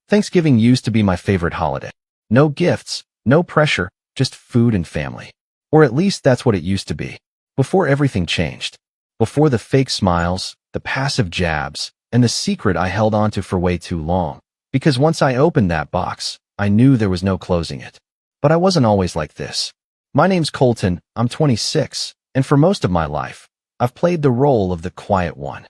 Thanksgiving used to be my favorite holiday. No gifts, no pressure, just food and family. Or at least that's what it used to be. Before everything changed. Before the fake smiles, the passive jabs, and the secret I held onto for way too long. Because once I opened that box, I knew there was no closing it. But I wasn't always like this. My name's Colton, I'm 26, and for most of my life, I've played the role of the quiet one.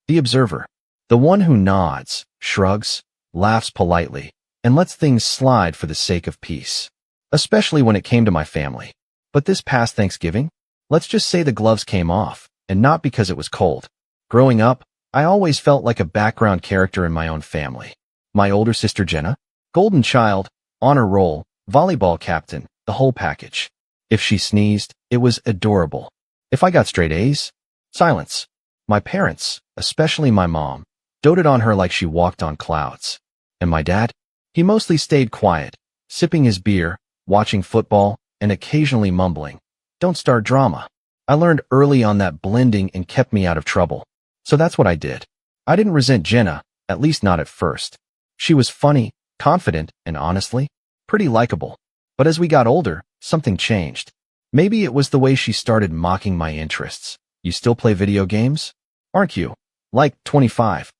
The observer. The one who nods, shrugs, laughs politely, and lets things slide for the sake of peace. Especially when it came to my family. But this past Thanksgiving, let's just say the gloves came off, and not because it was cold. Growing up, I always felt like a background character in my own family. My older sister Jenna, golden child, honor roll, volleyball captain, the whole package. If she sneezed, it was adorable. If I got straight A's, silence. My parents, especially my mom, doted on her like she walked on clouds. And my dad? He mostly stayed quiet, sipping his beer, watching football, and occasionally mumbling. Don't start drama. I learned early on that blending and kept me out of trouble. So that's what I did. I didn't resent Jenna, at least not at first. She was funny, confident, and honestly, pretty likable. But as we got older, something changed. Maybe it was the way she started mocking my interests. You still play video games? Aren't you? Like 25.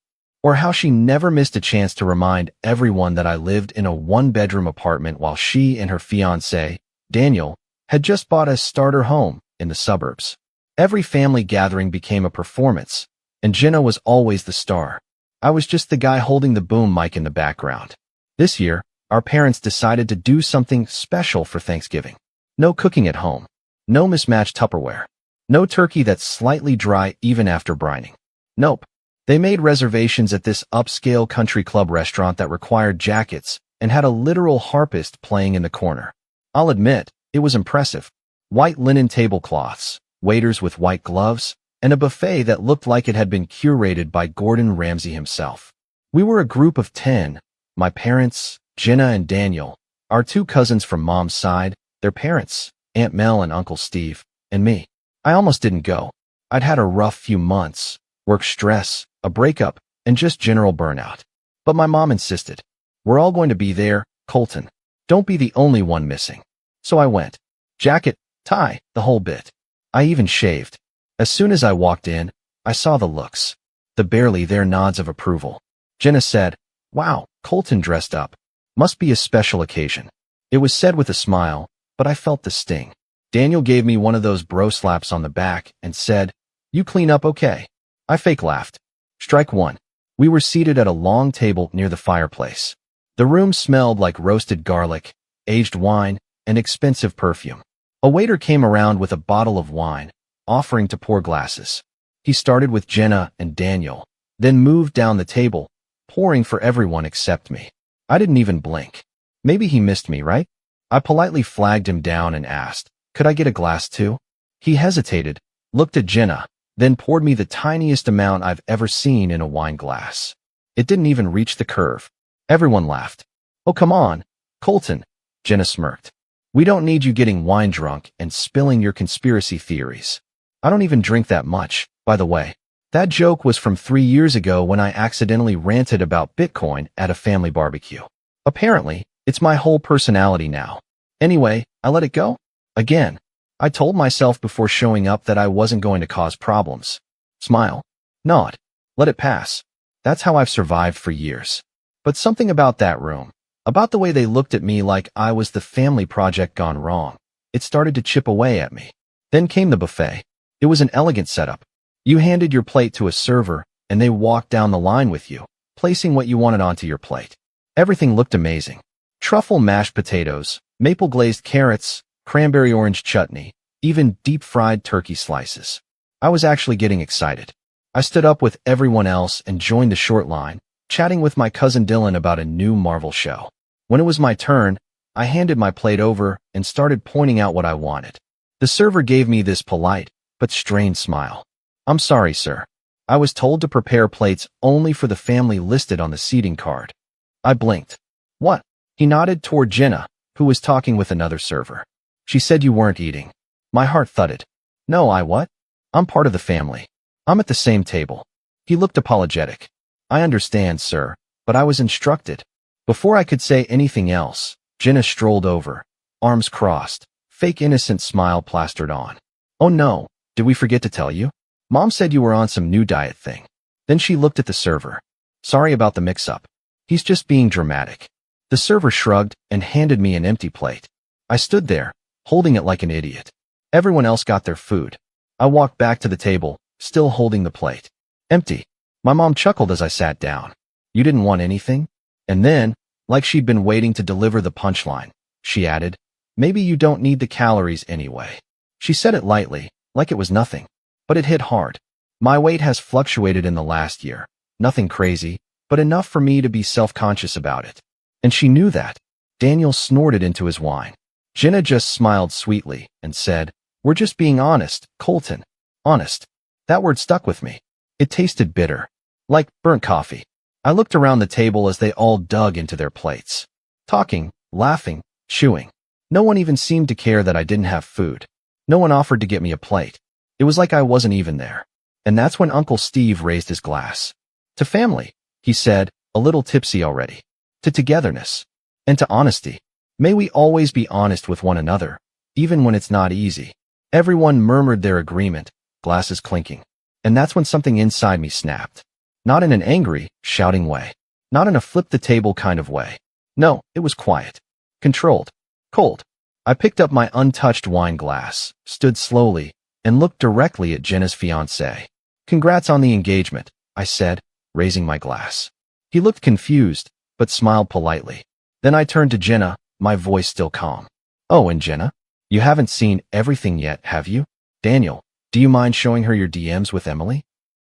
Or how she never missed a chance to remind everyone that I lived in a one-bedroom apartment while she and her fiancé, Daniel, had just bought a starter home in the suburbs. Every family gathering became a performance, and Jenna was always the star. I was just the guy holding the boom mic in the background. This year, our parents decided to do something special for Thanksgiving. No cooking at home. No mismatched Tupperware. No turkey that's slightly dry even after brining. Nope. They made reservations at this upscale country club restaurant that required jackets and had a literal harpist playing in the corner. I'll admit, it was impressive. White linen tablecloths, waiters with white gloves, and a buffet that looked like it had been curated by Gordon Ramsay himself. We were a group of 10, my parents, Jenna and Daniel, our two cousins from mom's side, their parents, Aunt Mel and Uncle Steve, and me. I almost didn't go. I'd had a rough few months, work stress, a breakup, and just general burnout. But my mom insisted. We're all going to be there, Colton. Don't be the only one missing. So I went. Jacket, tie, the whole bit. I even shaved. As soon as I walked in, I saw the looks. The barely there nods of approval. Jenna said, "Wow, Colton dressed up. Must be a special occasion." It was said with a smile, but I felt the sting. Daniel gave me one of those bro slaps on the back and said, "You clean up okay." I fake laughed. Strike one. We were seated at a long table near the fireplace. The room smelled like roasted garlic, aged wine, and expensive perfume. A waiter came around with a bottle of wine, offering to pour glasses. He started with Jenna and Daniel, then moved down the table, pouring for everyone except me. I didn't even blink. Maybe he missed me, right? I politely flagged him down and asked, "Could I get a glass too?" He hesitated, looked at Jenna, then poured me the tiniest amount I've ever seen in a wine glass. It didn't even reach the curve. Everyone laughed. "Oh, come on, Colton," Jenna smirked. "We don't need you getting wine drunk and spilling your conspiracy theories." I don't even drink that much, by the way. That joke was from 3 years ago when I accidentally ranted about Bitcoin at a family barbecue. Apparently, it's my whole personality now. Anyway, I let it go. Again, I told myself before showing up that I wasn't going to cause problems. Smile. Nod. Let it pass. That's how I've survived for years. But something about that room, about the way they looked at me like I was the family project gone wrong, it started to chip away at me. Then came the buffet. It was an elegant setup. You handed your plate to a server, and they walked down the line with you, placing what you wanted onto your plate. Everything looked amazing. Truffle mashed potatoes, maple glazed carrots, cranberry orange chutney, even deep-fried turkey slices. I was actually getting excited. I stood up with everyone else and joined the short line, chatting with my cousin Dylan about a new Marvel show. When it was my turn, I handed my plate over and started pointing out what I wanted. The server gave me this polite but strained smile. "I'm sorry, sir. I was told to prepare plates only for the family listed on the seating card." I blinked. "What?" He nodded toward Jenna, who was talking with another server. "She said you weren't eating." My heart thudded. "No, I what? I'm part of the family. I'm at the same table." He looked apologetic. "I understand, sir, but I was instructed." Before I could say anything else, Jenna strolled over, arms crossed, fake innocent smile plastered on. Oh no, did we forget to tell you? Mom said you were on some new diet thing. Then she looked at the server. Sorry about the mix-up. He's just being dramatic. The server shrugged and handed me an empty plate. I stood there, holding it like an idiot. Everyone else got their food. I walked back to the table, still holding the plate. Empty. My mom chuckled as I sat down. You didn't want anything? And then, like she'd been waiting to deliver the punchline, she added, maybe you don't need the calories anyway. She said it lightly, like it was nothing. But it hit hard. My weight has fluctuated in the last year. Nothing crazy, but enough for me to be self-conscious about it. And she knew that. Daniel snorted into his wine. Jenna just smiled sweetly and said, we're just being honest, Colton. Honest. That word stuck with me. It tasted bitter. Like burnt coffee. I looked around the table as they all dug into their plates. Talking, laughing, chewing. No one even seemed to care that I didn't have food. No one offered to get me a plate. It was like I wasn't even there. And that's when Uncle Steve raised his glass. To family, he said, a little tipsy already. To togetherness. And to honesty. May we always be honest with one another, even when it's not easy. Everyone murmured their agreement, glasses clinking. And that's when something inside me snapped. Not in an angry, shouting way. Not in a flip-the-table kind of way. No, it was quiet. Controlled. Cold. I picked up my untouched wine glass, stood slowly, and looked directly at Jenna's fiancé. Congrats on the engagement, I said, raising my glass. He looked confused, but smiled politely. Then I turned to Jenna, my voice still calm. Oh, and Jenna? You haven't seen everything yet, have you? Daniel, do you mind showing her your DMs with Emily?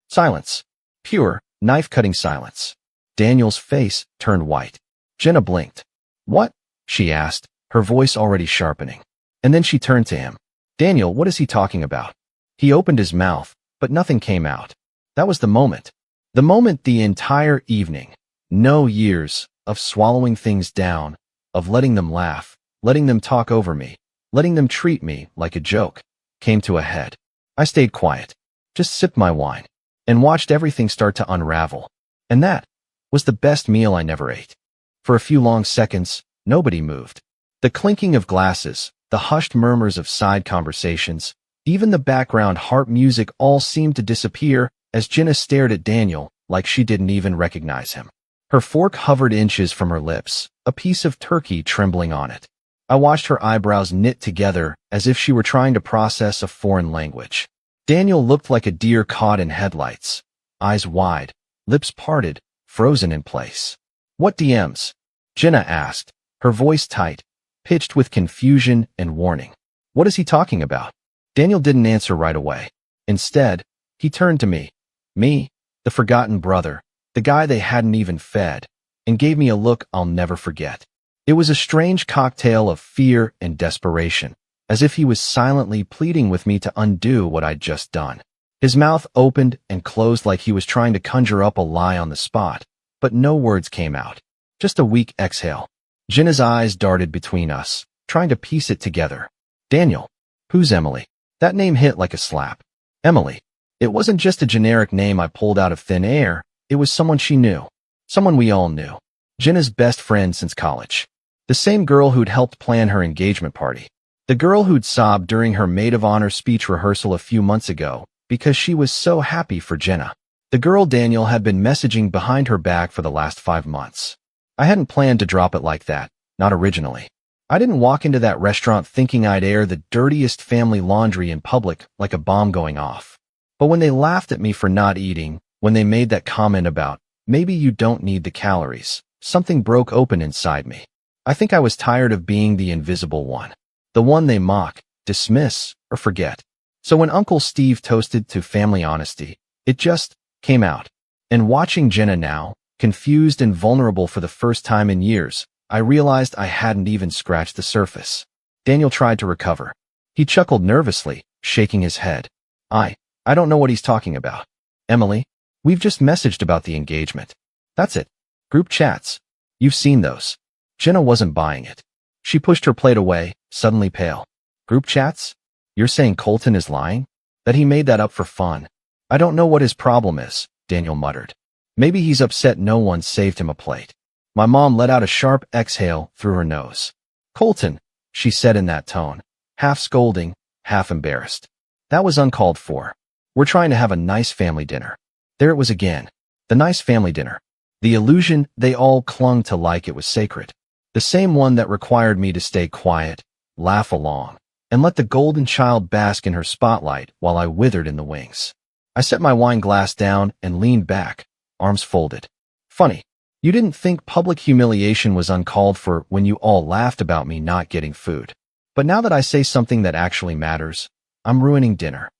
Silence. Pure, knife-cutting silence. Daniel's face turned white. Jenna blinked. What? She asked, her voice already sharpening. And then she turned to him. Daniel, what is he talking about? He opened his mouth, but nothing came out. That was the moment. The moment the entire evening. No years of swallowing things down, of letting them laugh, letting them talk over me, letting them treat me like a joke, came to a head. I stayed quiet, just sipped my wine, and watched everything start to unravel. And that was the best meal I never ate. For a few long seconds, nobody moved. The clinking of glasses, the hushed murmurs of side conversations, even the background harp music all seemed to disappear as Jenna stared at Daniel like she didn't even recognize him. Her fork hovered inches from her lips, a piece of turkey trembling on it. I watched her eyebrows knit together as if she were trying to process a foreign language. Daniel looked like a deer caught in headlights, eyes wide, lips parted, frozen in place. What DMs? Jenna asked, her voice tight, pitched with confusion and warning. What is he talking about? Daniel didn't answer right away. Instead, he turned to me. Me, the forgotten brother, the guy they hadn't even fed, and gave me a look I'll never forget. It was a strange cocktail of fear and desperation, as if he was silently pleading with me to undo what I'd just done. His mouth opened and closed like he was trying to conjure up a lie on the spot, but no words came out. Just a weak exhale. Jenna's eyes darted between us, trying to piece it together. Daniel. Who's Emily? That name hit like a slap. Emily. It wasn't just a generic name I pulled out of thin air. It was someone she knew. Someone we all knew. Jenna's best friend since college. The same girl who'd helped plan her engagement party. The girl who'd sobbed during her maid of honor speech rehearsal a few months ago because she was so happy for Jenna. The girl Daniel had been messaging behind her back for the last 5 months. I hadn't planned to drop it like that, not originally. I didn't walk into that restaurant thinking I'd air the dirtiest family laundry in public like a bomb going off. But when they laughed at me for not eating, when they made that comment about, maybe you don't need the calories, something broke open inside me. I think I was tired of being the invisible one. The one they mock, dismiss, or forget. So when Uncle Steve toasted to family honesty, it just came out. And watching Jenna now, confused and vulnerable for the first time in years, I realized I hadn't even scratched the surface. Daniel tried to recover. He chuckled nervously, shaking his head. I don't know what he's talking about. Emily, we've just messaged about the engagement. That's it. Group chats. You've seen those. Jenna wasn't buying it. She pushed her plate away, suddenly pale. Group chats? You're saying Colton is lying? That he made that up for fun? I don't know what his problem is, Daniel muttered. Maybe he's upset no one saved him a plate. My mom let out a sharp exhale through her nose. Colton, she said in that tone, half scolding, half embarrassed. That was uncalled for. We're trying to have a nice family dinner. There it was again. The nice family dinner. The illusion they all clung to like it was sacred. The same one that required me to stay quiet, laugh along, and let the golden child bask in her spotlight while I withered in the wings. I set my wine glass down and leaned back, arms folded. Funny. You didn't think public humiliation was uncalled for when you all laughed about me not getting food. But now that I say something that actually matters, I'm ruining dinner.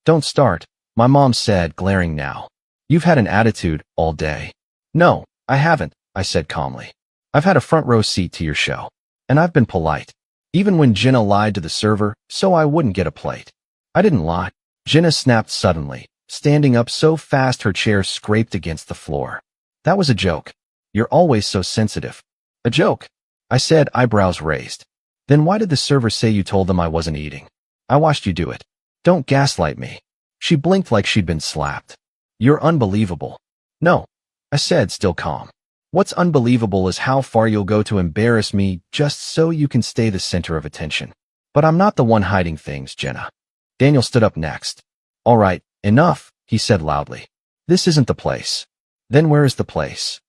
Don't start, my mom said, glaring now. You've had an attitude all day. No, I haven't, I said calmly. I've had a front row seat to your show. And I've been polite. Even when Jenna lied to the server so I wouldn't get a plate. I didn't lie. Jenna snapped suddenly, standing up so fast her chair scraped against the floor. That was a joke. You're always so sensitive. A joke, I said, eyebrows raised. Then why did the server say you told them I wasn't eating? I watched you do it. Don't gaslight me. She blinked like she'd been slapped. You're unbelievable. No, I said, still calm. What's unbelievable is how far you'll go to embarrass me just so you can stay the center of attention. But I'm not the one hiding things, Jenna. Daniel stood up next. All right, enough, he said loudly. This isn't the place. Then where is the place?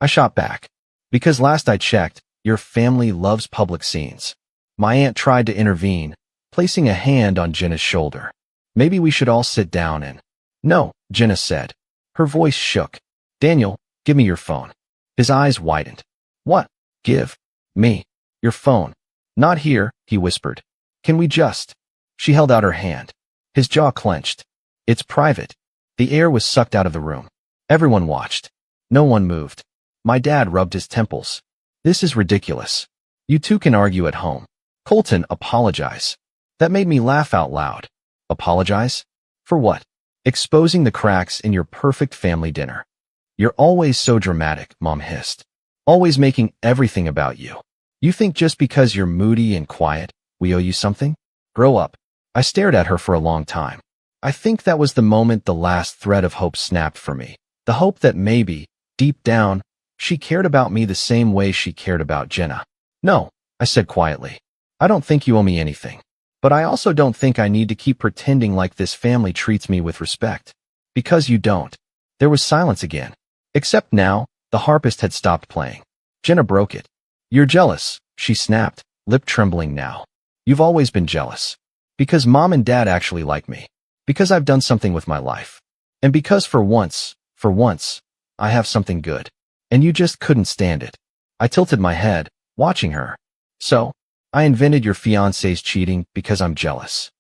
I shot back. Because last I checked, your family loves public scenes. My aunt tried to intervene, placing a hand on Jenna's shoulder. Maybe we should all sit down and... No, Jenna said. Her voice shook. Daniel, give me your phone. His eyes widened. What? Give me your phone. Not here, he whispered. Can we just... She held out her hand. His jaw clenched. It's private. The air was sucked out of the room. Everyone watched. No one moved. My dad rubbed his temples. This is ridiculous. You two can argue at home. Colton, apologize. That made me laugh out loud. Apologize? For what? Exposing the cracks in your perfect family dinner. You're always so dramatic, Mom hissed. Always making everything about you. You think just because you're moody and quiet, we owe you something? Grow up. I stared at her for a long time. I think that was the moment the last thread of hope snapped for me. The hope that maybe, deep down, she cared about me the same way she cared about Jenna. No, I said quietly. I don't think you owe me anything. But I also don't think I need to keep pretending like this family treats me with respect. Because you don't. There was silence again. Except now, the harpist had stopped playing. Jenna broke it. You're jealous, she snapped, lip trembling now. You've always been jealous. Because Mom and Dad actually like me. Because I've done something with my life. And because for once, I have something good. And you just couldn't stand it. I tilted my head, watching her. So, I invented your fiancé's cheating because I'm jealous.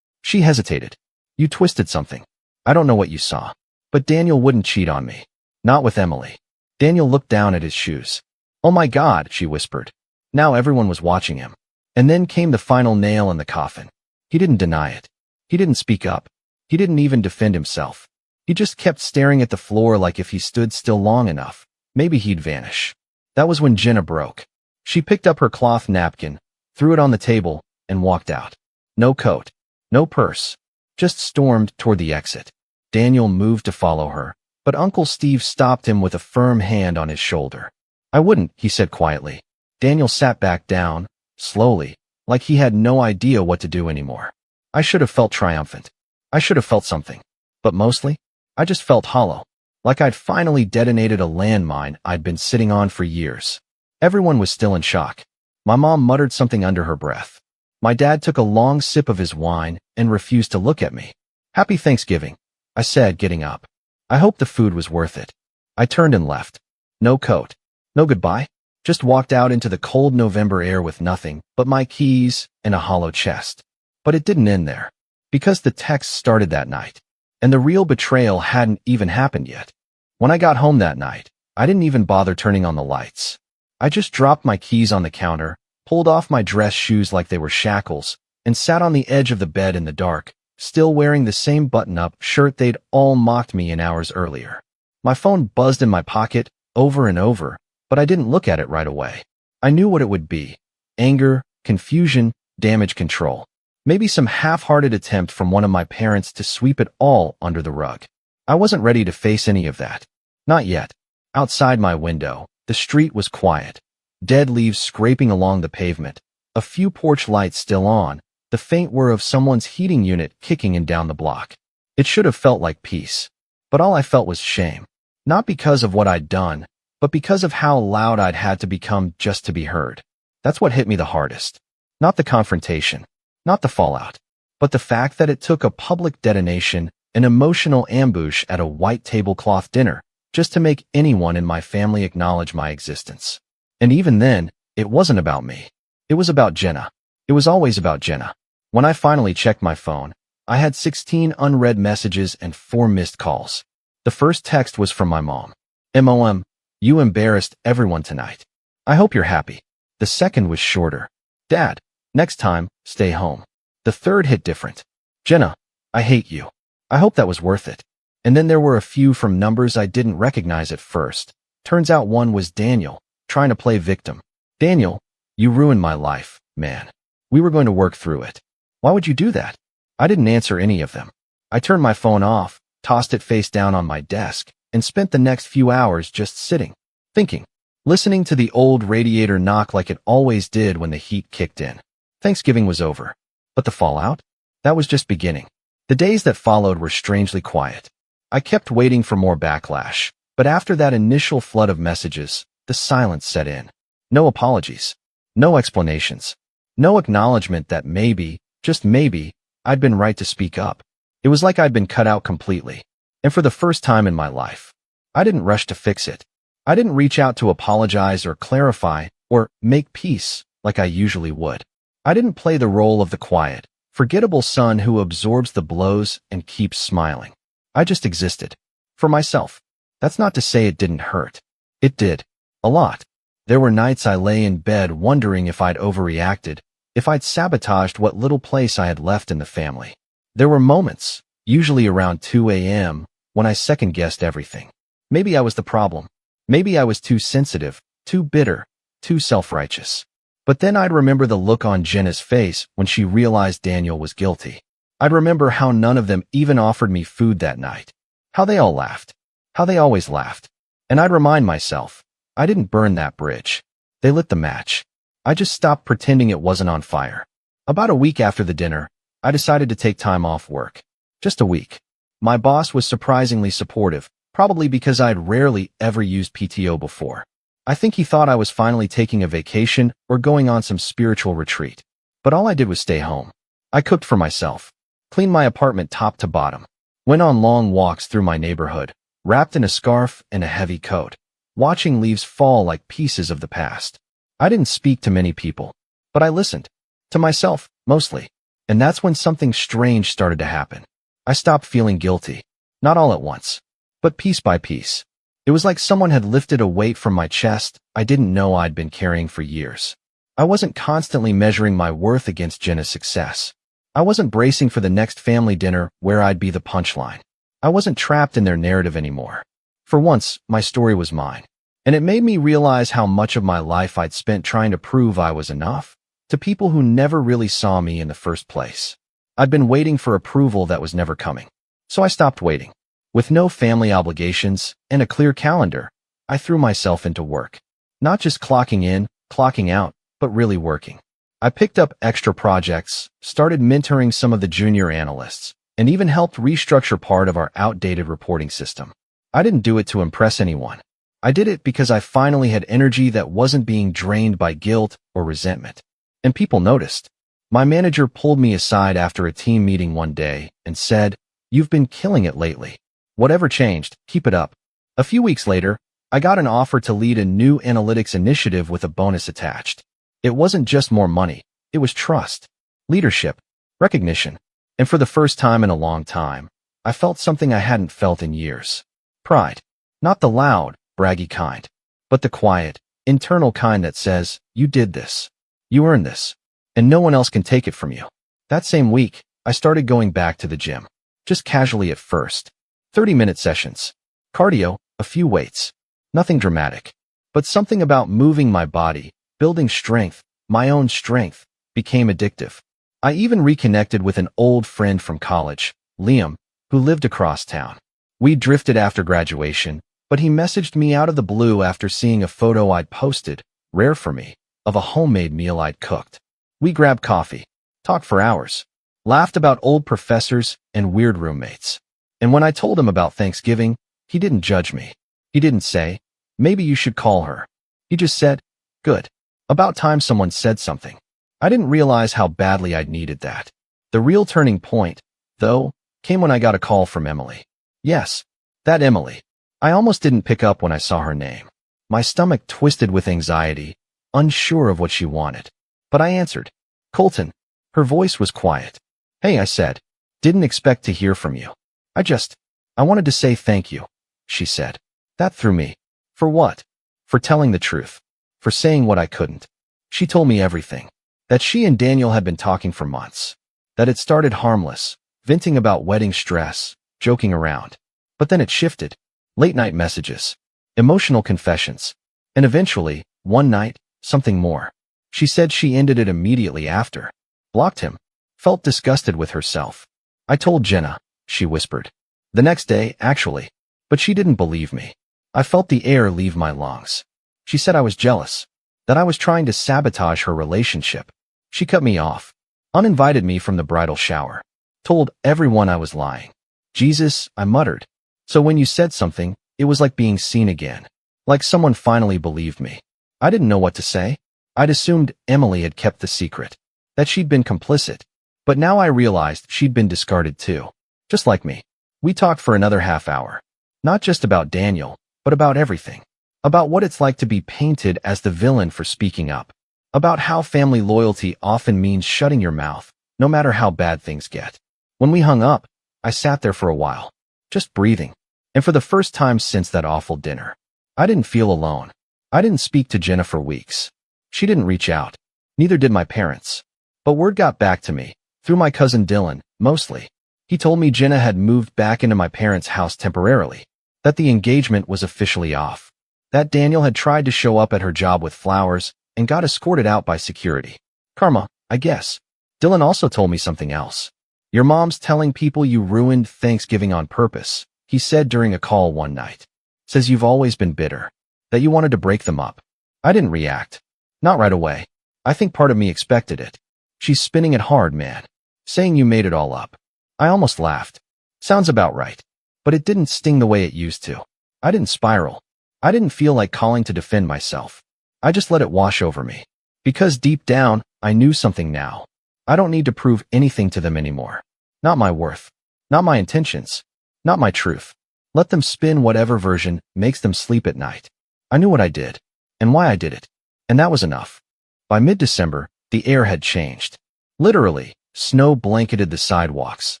She hesitated. You twisted something. I don't know what you saw. But Daniel wouldn't cheat on me. Not with Emily. Daniel looked down at his shoes. Oh my God, she whispered. Now everyone was watching him. And then came the final nail in the coffin. He didn't deny it. He didn't speak up. He didn't even defend himself. He just kept staring at the floor like if he stood still long enough, maybe he'd vanish. That was when Jenna broke. She picked up her cloth napkin, threw it on the table, and walked out. No coat. No purse. Just stormed toward the exit. Daniel moved to follow her, but Uncle Steve stopped him with a firm hand on his shoulder. I wouldn't, he said quietly. Daniel sat back down, slowly, like he had no idea what to do anymore. I should have felt triumphant. I should have felt something. But mostly, I just felt hollow. Like I'd finally detonated a landmine I'd been sitting on for years. Everyone was still in shock. My mom muttered something under her breath. My dad took a long sip of his wine and refused to look at me. Happy Thanksgiving, I said, getting up. I hope the food was worth it. I turned and left. No coat. No goodbye. Just walked out into the cold November air with nothing but my keys and a hollow chest. But it didn't end there. Because the text started that night. And the real betrayal hadn't even happened yet. When I got home that night, I didn't even bother turning on the lights. I just dropped my keys on the counter, pulled off my dress shoes like they were shackles, and sat on the edge of the bed in the dark, still wearing the same button-up shirt they'd all mocked me in hours earlier. My phone buzzed in my pocket, over and over, but I didn't look at it right away. I knew what it would be. Anger, confusion, damage control. Maybe some half-hearted attempt from one of my parents to sweep it all under the rug. I wasn't ready to face any of that. Not yet. Outside my window, The street was quiet. Dead leaves scraping along the pavement, a few porch lights still on, the faint whir of someone's heating unit kicking in down the block. It should have felt like peace. But all I felt was shame. Not because of what I'd done, but because of how loud I'd had to become just to be heard. That's what hit me the hardest. Not the confrontation, not the fallout, but the fact that it took a public detonation, an emotional ambush at a white tablecloth dinner, just to make anyone in my family acknowledge my existence. And even then, it wasn't about me. It was about Jenna. It was always about Jenna. When I finally checked my phone, I had 16 unread messages and 4 missed calls. The first text was from my mom. "Mom, you embarrassed everyone tonight. I hope you're happy." The second was shorter. "Dad, next time, stay home." The third hit different. "Jenna, I hate you. I hope that was worth it." And then there were a few from numbers I didn't recognize at first. Turns out one was Daniel, trying to play victim. "Daniel, you ruined my life, man. We were going to work through it. Why would you do that?" I didn't answer any of them. I turned my phone off, tossed it face down on my desk, and spent the next few hours just sitting, thinking, listening to the old radiator knock like it always did when the heat kicked in. Thanksgiving was over. But the fallout? That was just beginning. The days that followed were strangely quiet. I kept waiting for more backlash, but after that initial flood of messages, the silence set in. No apologies. No explanations. No acknowledgement that maybe, just maybe, I'd been right to speak up. It was like I'd been cut out completely. And for the first time in my life, I didn't rush to fix it. I didn't reach out to apologize or clarify or make peace like I usually would. I didn't play the role of the quiet, forgettable son who absorbs the blows and keeps smiling. I just existed. For myself. That's not to say it didn't hurt. It did. A lot. There were nights I lay in bed wondering if I'd overreacted, if I'd sabotaged what little place I had left in the family. There were moments, usually around 2 a.m., when I second-guessed everything. Maybe I was the problem. Maybe I was too sensitive, too bitter, too self-righteous. But then I'd remember the look on Jenna's face when she realized Daniel was guilty. I'd remember how none of them even offered me food that night. How they all laughed. How they always laughed. And I'd remind myself, I didn't burn that bridge. They lit the match. I just stopped pretending it wasn't on fire. About a week after the dinner, I decided to take time off work. Just a week. My boss was surprisingly supportive, probably because I'd rarely ever used PTO before. I think he thought I was finally taking a vacation or going on some spiritual retreat. But all I did was stay home. I cooked for myself, cleaned my apartment top to bottom, went on long walks through my neighborhood, wrapped in a scarf and a heavy coat, watching leaves fall like pieces of the past. I didn't speak to many people, but I listened. To myself, mostly. And that's when something strange started to happen. I stopped feeling guilty. Not all at once, but piece by piece. It was like someone had lifted a weight from my chest I didn't know I'd been carrying for years. I wasn't constantly measuring my worth against Jenna's success. I wasn't bracing for the next family dinner where I'd be the punchline. I wasn't trapped in their narrative anymore. For once, my story was mine. And it made me realize how much of my life I'd spent trying to prove I was enough to people who never really saw me in the first place. I'd been waiting for approval that was never coming. So I stopped waiting. With no family obligations and a clear calendar, I threw myself into work. Not just clocking in, clocking out, but really working. I picked up extra projects, started mentoring some of the junior analysts, and even helped restructure part of our outdated reporting system. I didn't do it to impress anyone. I did it because I finally had energy that wasn't being drained by guilt or resentment. And people noticed. My manager pulled me aside after a team meeting one day and said, "You've been killing it lately. Whatever changed, keep it up." A few weeks later, I got an offer to lead a new analytics initiative with a bonus attached. It wasn't just more money. It was trust, leadership, recognition. And for the first time in a long time, I felt something I hadn't felt in years. Pride. Not the loud, braggy kind, but the quiet, internal kind that says, you did this. You earned this. And no one else can take it from you. That same week, I started going back to the gym. Just casually at first. 30-minute sessions. Cardio, a few weights. Nothing dramatic. But something about moving my body, building strength, my own strength, became addictive. I even reconnected with an old friend from college, Liam, who lived across town. We drifted after graduation, But he messaged me out of the blue after seeing a photo I'd posted, rare for me, of a homemade meal I'd cooked. We grabbed coffee, talked for hours, laughed about old professors and weird roommates. And when I told him about Thanksgiving, he didn't judge me. He didn't say, maybe you should call her. He just said, good. About time someone said something. I didn't realize how badly I'd needed that. The real turning point, though, came when I got a call from Emily. Yes, that Emily. I almost didn't pick up when I saw her name. My stomach twisted with anxiety, unsure of what she wanted. But I answered. Colton. Her voice was quiet. Hey, I said. Didn't expect to hear from you. I wanted to say thank you, she said. That threw me. For what? For telling the truth. For saying what I couldn't. She told me everything. That she and Daniel had been talking for months. That it started harmless, venting about wedding stress, joking around. But then it shifted. Late-night messages. Emotional confessions. And eventually, one night, something more. She said she ended it immediately after. Blocked him. Felt disgusted with herself. I told Jenna, she whispered. The next day, actually. But she didn't believe me. I felt the air leave my lungs. She said I was jealous. That I was trying to sabotage her relationship. She cut me off. Uninvited me from the bridal shower. Told everyone I was lying. Jesus, I muttered. So when you said something, it was like being seen again. Like someone finally believed me. I didn't know what to say. I'd assumed Emily had kept the secret. That she'd been complicit. But now I realized she'd been discarded too. Just like me. We talked for another half hour. Not just about Daniel, but about everything. About what it's like to be painted as the villain for speaking up. About how family loyalty often means shutting your mouth, no matter how bad things get. When we hung up, I sat there for a while, just breathing. And for the first time since that awful dinner, I didn't feel alone. I didn't speak to Jenna for weeks. She didn't reach out. Neither did my parents. But word got back to me, through my cousin Dylan, mostly. He told me Jenna had moved back into my parents' house temporarily. That the engagement was officially off. That Daniel had tried to show up at her job with flowers and got escorted out by security. Karma, I guess. Dylan also told me something else. Your mom's telling people you ruined Thanksgiving on purpose, he said during a call one night. Says you've always been bitter. That you wanted to break them up. I didn't react. Not right away. I think part of me expected it. She's spinning it hard, man. Saying you made it all up. I almost laughed. Sounds about right. But it didn't sting the way it used to. I didn't spiral. I didn't feel like calling to defend myself. I just let it wash over me. Because deep down, I knew something now. I don't need to prove anything to them anymore. Not my worth. Not my intentions. Not my truth. Let them spin whatever version makes them sleep at night. I knew what I did. And why I did it. And that was enough. By mid-December, the air had changed. Literally, snow blanketed the sidewalks.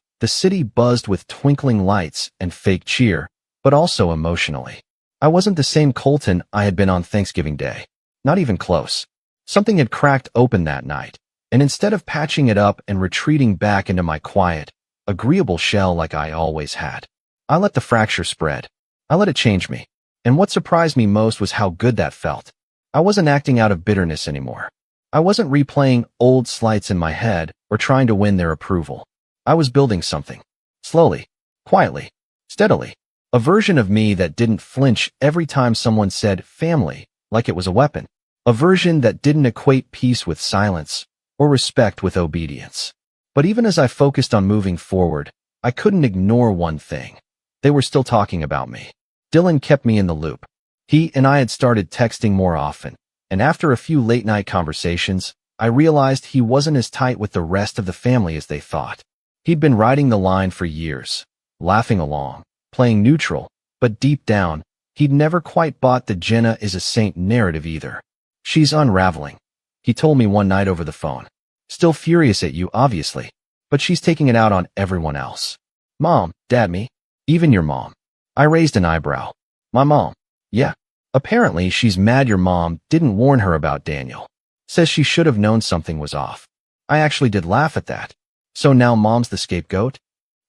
The city buzzed with twinkling lights and fake cheer, but also emotionally. I wasn't the same Colton I had been on Thanksgiving Day. Not even close. Something had cracked open that night, and instead of patching it up and retreating back into my quiet, agreeable shell like I always had, I let the fracture spread. I let it change me. And what surprised me most was how good that felt. I wasn't acting out of bitterness anymore. I wasn't replaying old slights in my head or trying to win their approval. I was building something. Slowly, quietly, steadily. A version of me that didn't flinch every time someone said family, like it was a weapon. A version that didn't equate peace with silence or respect with obedience. But even as I focused on moving forward, I couldn't ignore one thing. They were still talking about me. Dylan kept me in the loop. He and I had started texting more often, and after a few late-night conversations, I realized he wasn't as tight with the rest of the family as they thought. He'd been riding the line for years, laughing along, playing neutral, but deep down, he'd never quite bought the Jenna is a saint narrative either. She's unraveling, he told me one night over the phone. Still furious at you, obviously, but she's taking it out on everyone else. Mom, Dad, me, even your mom. I raised an eyebrow. My mom. Yeah. Apparently, she's mad your mom didn't warn her about Daniel. Says she should have known something was off. I actually did laugh at that. So now mom's the scapegoat?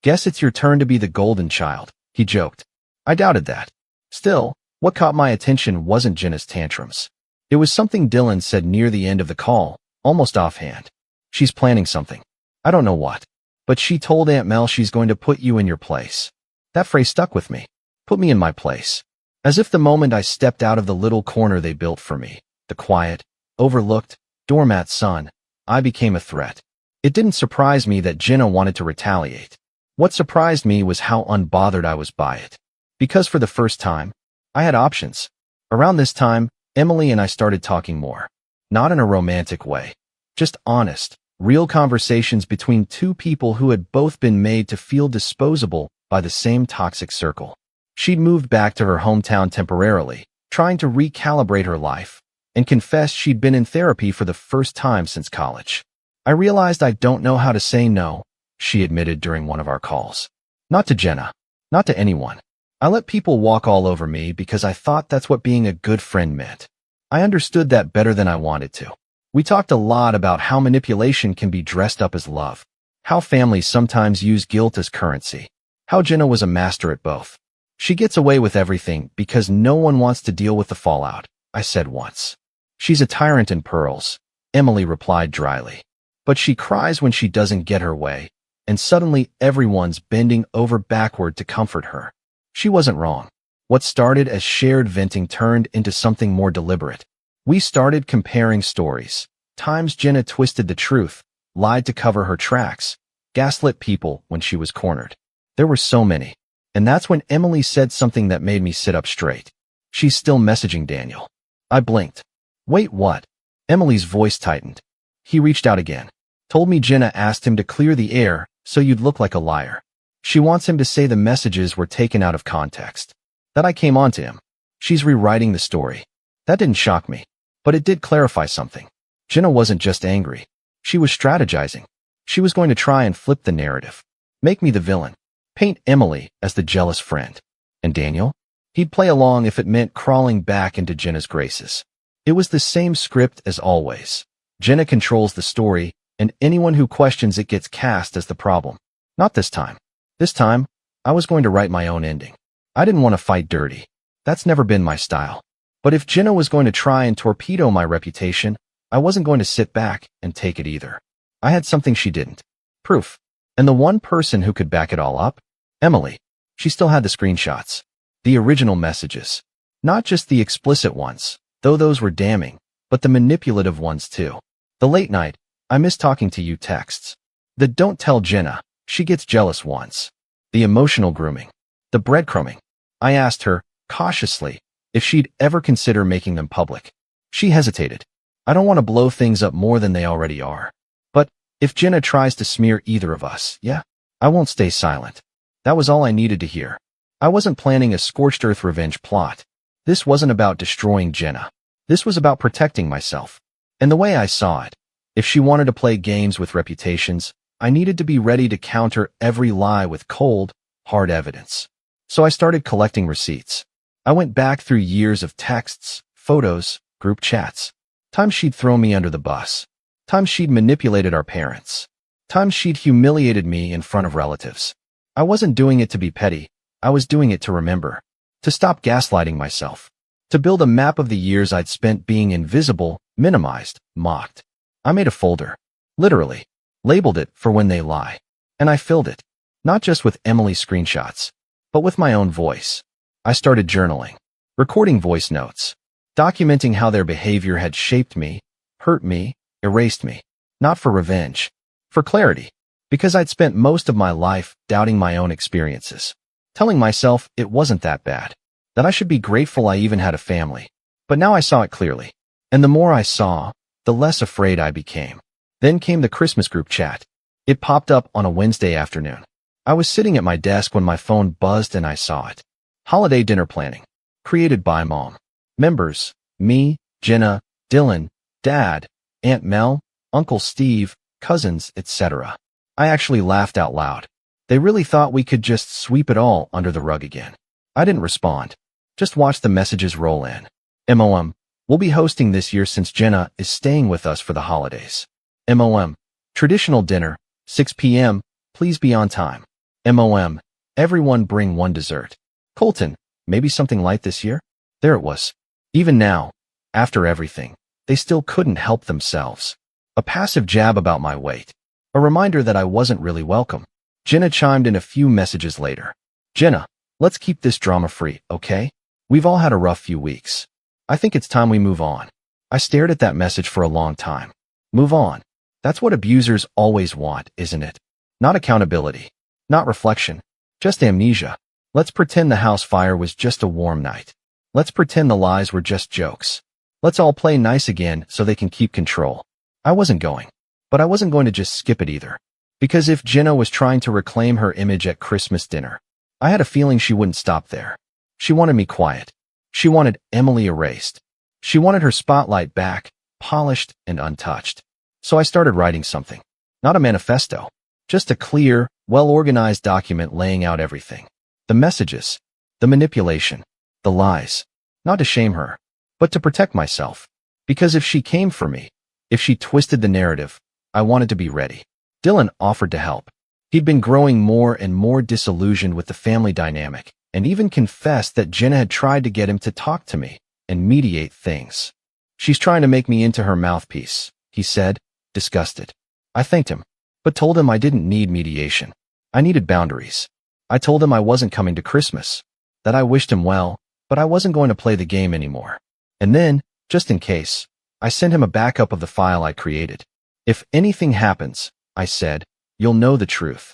Guess it's your turn to be the golden child, he joked. I doubted that. Still, what caught my attention wasn't Jenna's tantrums. It was something Dylan said near the end of the call, almost offhand. She's planning something. I don't know what. But she told Aunt Mel she's going to put you in your place. That phrase stuck with me. Put me in my place. As if the moment I stepped out of the little corner they built for me, the quiet, overlooked, doormat sun, I became a threat. It didn't surprise me that Jenna wanted to retaliate. What surprised me was how unbothered I was by it. Because for the first time, I had options. Around this time, Emily and I started talking more. Not in a romantic way. Just honest, real conversations between two people who had both been made to feel disposable by the same toxic circle. She'd moved back to her hometown temporarily, trying to recalibrate her life, and confessed she'd been in therapy for the first time since college. I realized I don't know how to say no, she admitted during one of our calls. Not to Jenna. Not to anyone. I let people walk all over me because I thought that's what being a good friend meant. I understood that better than I wanted to. We talked a lot about how manipulation can be dressed up as love, how families sometimes use guilt as currency, how Jenna was a master at both. She gets away with everything because no one wants to deal with the fallout, I said once. She's a tyrant in pearls, Emily replied dryly. But she cries when she doesn't get her way, and suddenly everyone's bending over backward to comfort her. She wasn't wrong. What started as shared venting turned into something more deliberate. We started comparing stories. Times Jenna twisted the truth, lied to cover her tracks, gaslit people when she was cornered. There were so many. And that's when Emily said something that made me sit up straight. She's still messaging Daniel. I blinked. Wait, what? Emily's voice tightened. He reached out again. Told me Jenna asked him to clear the air so you'd look like a liar. She wants him to say the messages were taken out of context. That I came on to him. She's rewriting the story. That didn't shock me. But it did clarify something. Jenna wasn't just angry. She was strategizing. She was going to try and flip the narrative. Make me the villain. Paint Emily as the jealous friend. And Daniel? He'd play along if it meant crawling back into Jenna's graces. It was the same script as always. Jenna controls the story, and anyone who questions it gets cast as the problem. Not this time. This time, I was going to write my own ending. I didn't want to fight dirty. That's never been my style. But if Jenna was going to try and torpedo my reputation, I wasn't going to sit back and take it either. I had something she didn't. Proof. And the one person who could back it all up? Emily. She still had the screenshots. The original messages. Not just the explicit ones, though those were damning, but the manipulative ones too. The late night, I miss talking to you texts. The don't tell Jenna, she gets jealous once. The emotional grooming. The breadcrumbing. I asked her, cautiously, if she'd ever consider making them public. She hesitated. I don't want to blow things up more than they already are. But if Jenna tries to smear either of us, yeah, I won't stay silent. That was all I needed to hear. I wasn't planning a scorched earth revenge plot. This wasn't about destroying Jenna. This was about protecting myself. And the way I saw it, if she wanted to play games with reputations, I needed to be ready to counter every lie with cold, hard evidence. So I started collecting receipts. I went back through years of texts, photos, group chats. Times she'd thrown me under the bus. Times she'd manipulated our parents. Times she'd humiliated me in front of relatives. I wasn't doing it to be petty. I was doing it to remember. To stop gaslighting myself. To build a map of the years I'd spent being invisible, minimized, mocked. I made a folder. Literally. Labeled it for when they lie. And I filled it. Not just with Emily's screenshots, but with my own voice. I started journaling. Recording voice notes. Documenting how their behavior had shaped me, hurt me, erased me. Not for revenge. For clarity. Because I'd spent most of my life doubting my own experiences. Telling myself it wasn't that bad. That I should be grateful I even had a family. But now I saw it clearly. And the more I saw, the less afraid I became. Then came the Christmas group chat. It popped up on a Wednesday afternoon. I was sitting at my desk when my phone buzzed and I saw it. Holiday dinner planning. Created by Mom. Members, me, Jenna, Dylan, Dad, Aunt Mel, Uncle Steve, cousins, etc. I actually laughed out loud. They really thought we could just sweep it all under the rug again. I didn't respond. Just watched the messages roll in. MOM. We'll be hosting this year since Jenna is staying with us for the holidays. MOM. Traditional dinner, 6 p.m. Please be on time. MOM. Everyone bring one dessert. Colton. Maybe something light this year? There it was. Even now, after everything, they still couldn't help themselves. A passive jab about my weight. A reminder that I wasn't really welcome. Jenna chimed in a few messages later. Jenna, let's keep this drama free, okay? We've all had a rough few weeks. I think it's time we move on. I stared at that message for a long time. Move on. That's what abusers always want, isn't it? Not accountability. Not reflection. Just amnesia. Let's pretend the house fire was just a warm night. Let's pretend the lies were just jokes. Let's all play nice again so they can keep control. I wasn't going. But I wasn't going to just skip it either. Because if Jenna was trying to reclaim her image at Christmas dinner, I had a feeling she wouldn't stop there. She wanted me quiet. She wanted Emily erased. She wanted her spotlight back, polished and untouched. So I started writing something. Not a manifesto. Just a clear, well-organized document laying out everything. The messages, the manipulation, the lies. Not to shame her, but to protect myself. Because if she came for me, if she twisted the narrative, I wanted to be ready. Dylan offered to help. He'd been growing more and more disillusioned with the family dynamic, and even confessed that Jenna had tried to get him to talk to me and mediate things. She's trying to make me into her mouthpiece, he said, disgusted. I thanked him, but told him I didn't need mediation. I needed boundaries. I told him I wasn't coming to Christmas, that I wished him well, but I wasn't going to play the game anymore. And then, just in case, I sent him a backup of the file I created. If anything happens, I said, you'll know the truth.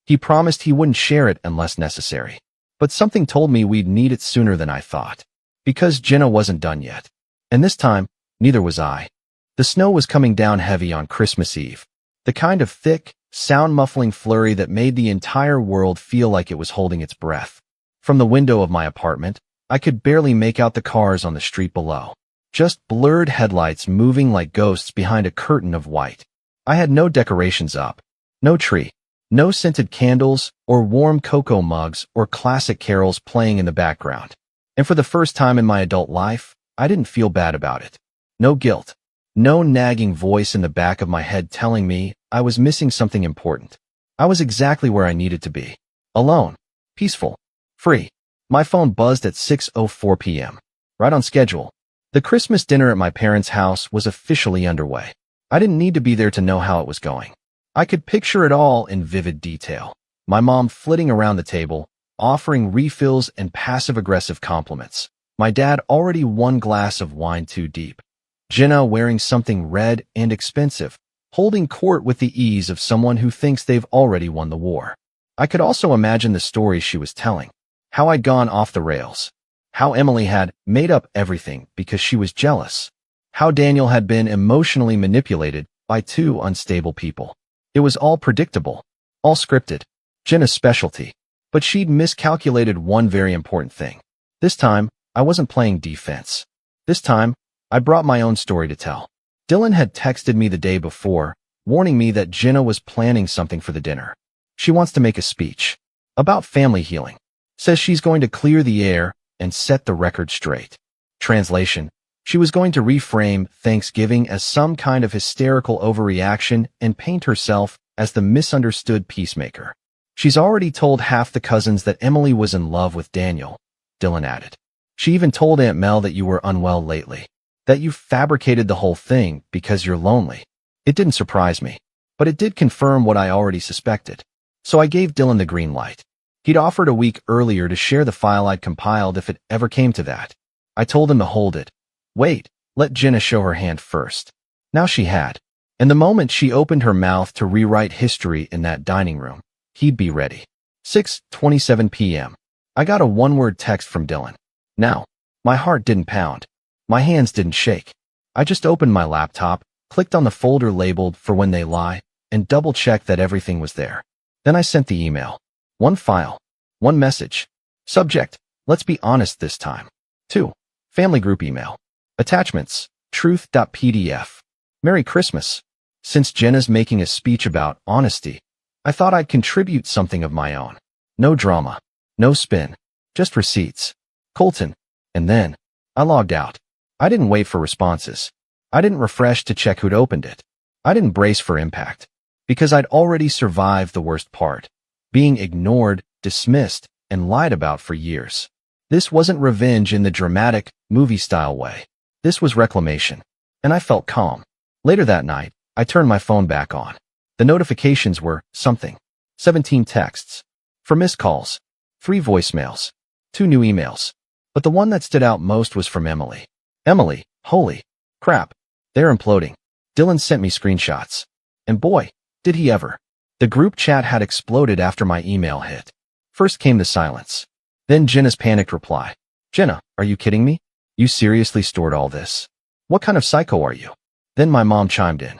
He promised he wouldn't share it unless necessary. But something told me we'd need it sooner than I thought. Because Jenna wasn't done yet. And this time, neither was I. The snow was coming down heavy on Christmas Eve. The kind of thick, sound-muffling flurry that made the entire world feel like it was holding its breath. From the window of my apartment, I could barely make out the cars on the street below. Just blurred headlights moving like ghosts behind a curtain of white. I had no decorations up. No tree. No scented candles or warm cocoa mugs or classic carols playing in the background. And for the first time in my adult life, I didn't feel bad about it. No guilt. No nagging voice in the back of my head telling me I was missing something important. I was exactly where I needed to be. Alone. Peaceful. Free. My phone buzzed at 6:04 p.m. Right on schedule. The Christmas dinner at my parents' house was officially underway. I didn't need to be there to know how it was going. I could picture it all in vivid detail. My mom flitting around the table, offering refills and passive-aggressive compliments. My dad already one glass of wine too deep. Jenna wearing something red and expensive, holding court with the ease of someone who thinks they've already won the war. I could also imagine the stories she was telling. How I'd gone off the rails. How Emily had made up everything because she was jealous. How Daniel had been emotionally manipulated by two unstable people. It was all predictable, all scripted. Jenna's specialty. But she'd miscalculated one very important thing. This time, I wasn't playing defense. This time, I brought my own story to tell. Dylan had texted me the day before, warning me that Jenna was planning something for the dinner. She wants to make a speech about family healing. Says she's going to clear the air and set the record straight. Translation: she was going to reframe Thanksgiving as some kind of hysterical overreaction and paint herself as the misunderstood peacemaker. She's already told half the cousins that Emily was in love with Daniel, Dylan added. She even told Aunt Mel that you were unwell lately, that you fabricated the whole thing because you're lonely. It didn't surprise me, but it did confirm what I already suspected. So I gave Dylan the green light. He'd offered a week earlier to share the file I'd compiled if it ever came to that. I told him to hold it. Wait, let Jenna show her hand first. Now she had. And the moment she opened her mouth to rewrite history in that dining room, he'd be ready. 6:27 p.m. I got a one-word text from Dylan. Now, my heart didn't pound. My hands didn't shake. I just opened my laptop, clicked on the folder labeled For When They Lie, and double-checked that everything was there. Then I sent the email. One file. One message. Subject: let's be honest this time. 2. Family group email. Attachments: truth.pdf. Merry Christmas. Since Jenna's making a speech about honesty, I thought I'd contribute something of my own. No drama. No spin. Just receipts. Colton. And then, I logged out. I didn't wait for responses. I didn't refresh to check who'd opened it. I didn't brace for impact. Because I'd already survived the worst part. Being ignored, dismissed, and lied about for years. This wasn't revenge in the dramatic, movie-style way. This was reclamation. And I felt calm. Later that night, I turned my phone back on. The notifications were something. 17 texts. 4 missed calls. 3 voicemails. 2 new emails. But the one that stood out most was from Emily. Emily, holy crap, they're imploding. Dylan sent me screenshots. And boy, did he ever. The group chat had exploded after my email hit. First came the silence. Then Jenna's panicked reply. Jenna, are you kidding me? You seriously stored all this? What kind of psycho are you? Then my mom chimed in.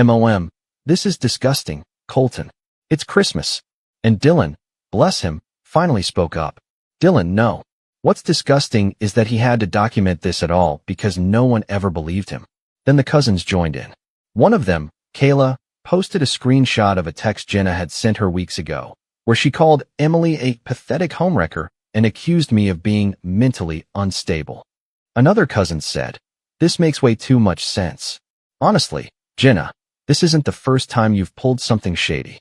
MOM, this is disgusting, Colton. It's Christmas. And Dylan, bless him, finally spoke up. Dylan, no. What's disgusting is that he had to document this at all because no one ever believed him. Then the cousins joined in. One of them, Kayla, posted a screenshot of a text Jenna had sent her weeks ago, where she called Emily a pathetic homewrecker and accused me of being mentally unstable. Another cousin said, this makes way too much sense. Honestly, Jenna, this isn't the first time you've pulled something shady.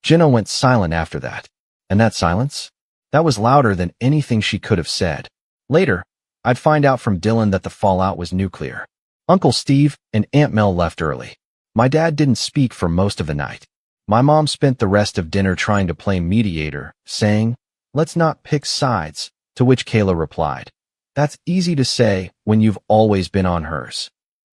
Jenna went silent after that. And that silence? That was louder than anything she could have said. Later, I'd find out from Dylan that the fallout was nuclear. Uncle Steve and Aunt Mel left early. My dad didn't speak for most of the night. My mom spent the rest of dinner trying to play mediator, saying, let's not pick sides, to which Kayla replied, that's easy to say when you've always been on hers.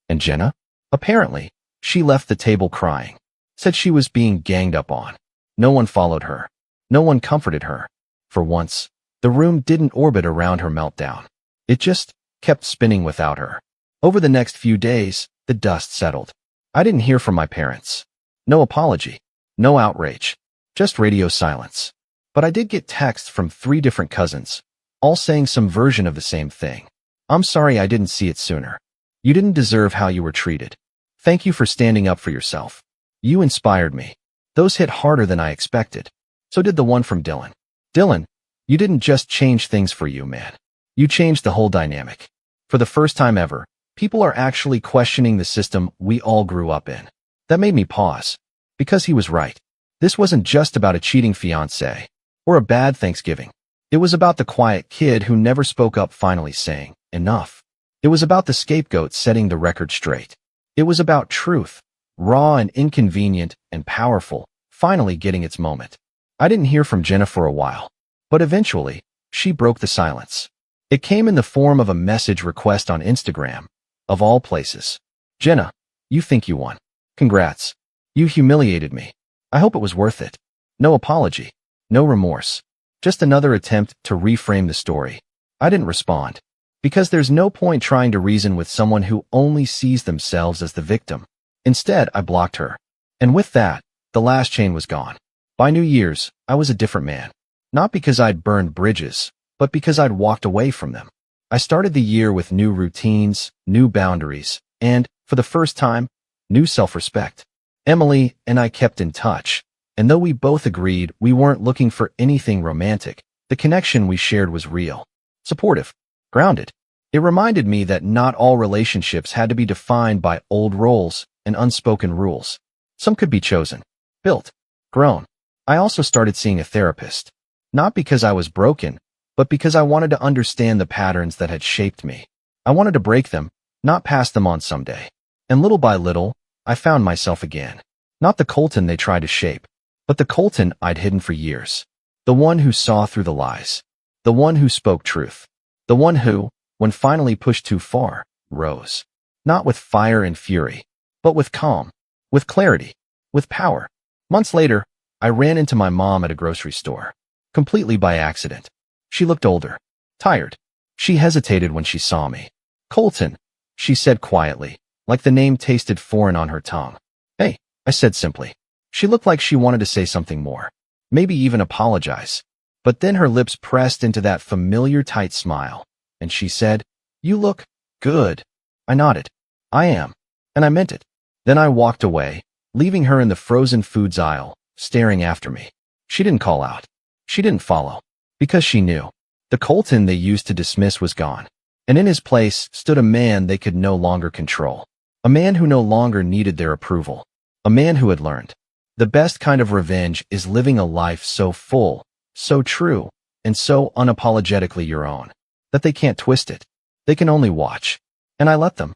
And Jenna? Apparently, she left the table crying, said she was being ganged up on. No one followed her. No one comforted her. For once, the room didn't orbit around her meltdown. It just kept spinning without her. Over the next few days, the dust settled. I didn't hear from my parents. No apology. No outrage. Just radio silence. But I did get texts from 3 different cousins, all saying some version of the same thing. I'm sorry I didn't see it sooner. You didn't deserve how you were treated. Thank you for standing up for yourself. You inspired me. Those hit harder than I expected. So did the one from Dylan. Dylan, you didn't just change things for you, man. You changed the whole dynamic. For the first time ever, people are actually questioning the system we all grew up in. That made me pause. Because he was right. This wasn't just about a cheating fiancé or a bad Thanksgiving. It was about the quiet kid who never spoke up finally saying, enough. It was about the scapegoat setting the record straight. It was about truth, raw and inconvenient and powerful, finally getting its moment. I didn't hear from Jenna for a while, but eventually, she broke the silence. It came in the form of a message request on Instagram, of all places. Jenna, you think you won. Congrats. You humiliated me. I hope it was worth it. No apology. No remorse. Just another attempt to reframe the story. I didn't respond. Because there's no point trying to reason with someone who only sees themselves as the victim. Instead, I blocked her. And with that, the last chain was gone. By New Year's, I was a different man. Not because I'd burned bridges, but because I'd walked away from them. I started the year with new routines, new boundaries, and, for the first time, new self-respect. Emily and I kept in touch, and though we both agreed we weren't looking for anything romantic, the connection we shared was real, supportive, grounded. It reminded me that not all relationships had to be defined by old roles and unspoken rules. Some could be chosen, built, grown. I also started seeing a therapist, not because I was broken, but because I wanted to understand the patterns that had shaped me. I wanted to break them, not pass them on someday. And little by little, I found myself again. Not the Colton they tried to shape, but the Colton I'd hidden for years. The one who saw through the lies. The one who spoke truth. The one who, when finally pushed too far, rose. Not with fire and fury, but with calm, with clarity, with power. Months later, I ran into my mom at a grocery store, completely by accident. She looked older, tired. She hesitated when she saw me. Colton, she said quietly, like the name tasted foreign on her tongue. Hey, I said simply. She looked like she wanted to say something more, maybe even apologize. But then her lips pressed into that familiar tight smile, and she said, you look good. I nodded. I am. And I meant it. Then I walked away, leaving her in the frozen foods aisle, staring after me. She didn't call out. She didn't follow. Because she knew. The Colton they used to dismiss was gone. And in his place stood a man they could no longer control. A man who no longer needed their approval. A man who had learned. The best kind of revenge is living a life so full, so true, and so unapologetically your own, that they can't twist it. They can only watch. And I let them.